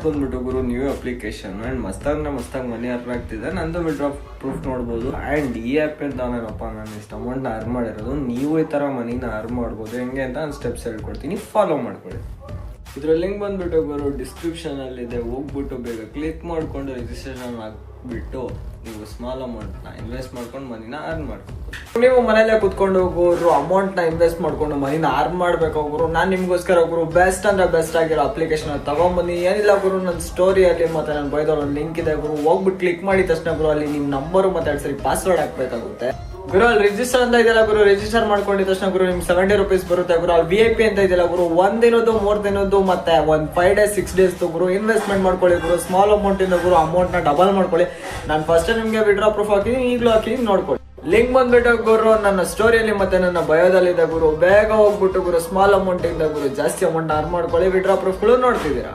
ಬಂದ್ಬಿಟ್ಟು ಗುರು new application and ಮಸ್ತಾಗಿ ಮನಿ ಅರ್ನ್ ಆಗ್ತಿದೆ. ನಂದು ವಿಡ್ರಾ ಪ್ರೂಫ್ ನೋಡ್ಬೋದು. ಅಂಡ್ ಈ ಆ್ಯಪ್ ಅಂತ ನಾನೇನಪ್ಪ ನಾನು ಇಷ್ಟು ಅಮೌಂಟ್ನ ಅರ್ನ್ ಮಾಡಿರೋದು. ನೀವು ಈ ಥರ ಮನಿನ ಅರ್ನ್ ಮಾಡ್ಬೋದು. ಹೆಂಗೆ ಅಂತ ನಾನು ಸ್ಟೆಪ್ಸ್ ಹೇಳ್ಕೊಡ್ತೀನಿ, ಫಾಲೋ ಮಾಡ್ಕೊಳ್ಳಿ. ಇದ್ರ ಲಿಂಕ್ ಬಂದ್ಬಿಟ್ಟು ಗುರು ಡಿಸ್ಕ್ರಿಪ್ಷನಲ್ಲಿದೆ, ಹೋಗ್ಬಿಟ್ಟು ಬೇಗ ಕ್ಲಿಕ್ ಮಾಡಿಕೊಂಡು ರಿಜಿಸ್ಟ್ರೇಷನ್ ಆಗಿಬಿಟ್ಟು ನೀವು ಸ್ಮಾಲ್ ಅಮೌಂಟ್ನ ಇನ್ವೆಸ್ಟ್ ಮಾಡ್ಕೊಂಡು ಮನಿನ ಅರ್ನ್ ಮಾಡ್ಕೊಂಡು ನೀವು ಮನೆಯಲ್ಲೇ ಕುತ್ಕೊಂಡು ಹೋಗೋರು ಅಮೌಂಟ್ನ ಇನ್ವೆಸ್ಟ್ ಮಾಡ್ಕೊಂಡು ಮನಿನ ಅರ್ನ್ ಮಾಡ್ಬೇಕು ಗುರು. ನಾನು ನಿಮಗೋಸ್ಕರ ಗುರು ಬೆಸ್ಟ್ ಅಂದ್ರೆ ಬೆಸ್ಟ್ ಆಗಿರೋ ಅಪ್ಲಿಕೇಶನ್ ತಗೊಂಬನ್ನಿ. ಏನಿಲ್ಲ ಗುರು, ನನ್ನ ಸ್ಟೋರಿಯಲ್ಲಿ ಮತ್ತೆ ನನ್ನ ಬೈದವ್ರು ಒಂದು ಲಿಂಕ್ ಇದೆ ಗುರು, ಹೋಗ್ಬಿಟ್ಟು ಕ್ಲಿಕ್ ಮಾಡಿದ ತಕ್ಷಣ ಗುರು ಅಲ್ಲಿ ನಿಮ್ಮ ನಂಬರು ಮತ್ತೆ 2 ಸರಿ ಪಾಸ್ವರ್ಡ್ ಹಾಕ್ಬೇಕಾಗುತ್ತೆ ಗುರು. ಅಲ್ಲಿ ರಿಜಿಸ್ಟರ್ ಅಂತ ಇದೆಯಲ್ಲ ಗುರು, ರಿಜಿಸ್ಟರ್ ಮಾಡ್ಕೊಂಡಿದ ತಕ್ಷಣ ಗುರು ನಿಮ್ಗೆ 70 ರೂಪೀಸ್ ಬರುತ್ತೆ ಗುರು. ಅಲ್ಲಿ VIP ಅಂತ ಇದೆಯಲ್ಲ ಗುರು, 1 ದಿನದ್ದು 3 ದಿನದ್ದು ಮತ್ತೆ 5 ಡೇಸ್ 6 ಡೇಸ್ ಗುರು ಇನ್ವೆಸ್ಟ್ಮೆಂಟ್ ಮಾಡ್ಕೊಳ್ಳಿ ಗುರು. ಸ್ಮಾಲ್ ಅಮೌಂಟ್ ಇಂದ ಗುರು ಅಮೌಂಟ್ನ ಡಬಲ್ ಮಾಡ್ಕೊಳ್ಳಿ. ನಾನು ಫಸ್ಟ್ ನಿಮಗೆ ವಿಡ್ರಾ ಪ್ರೂಫ್ ಹಾಕಿದ್ದೀನಿ, ಈಗಲೂ ಹಾಕಿ ನೋಡ್ಕೊಳ್ಳಿ. ಲಿಂಕ್ ಬಂದ್ಬಿಟ್ಟು ಗುರು ನನ್ನ ಸ್ಟೋರಿಯಲ್ಲಿ ಮತ್ತೆ ನನ್ನ ಬಯೋದಲ್ಲಿ ಇದೆ ಗುರು. ಬೇಗ ಹೋಗ್ಬಿಟ್ಟು ಗುರು ಸ್ಮಾಲ್ ಅಮೌಂಟ್ ಇಂದ ಗುರು ಜಾಸ್ತಿ ಅಮೌಂಟ್ ಅರ್ನ್ ಮಾಡ್ಕೊಳ್ಳಿ. ವಿಡ್ರಾ ಪ್ರೂಫ್ಗಳು ನೋಡ್ತಿದ್ದೀರಾ.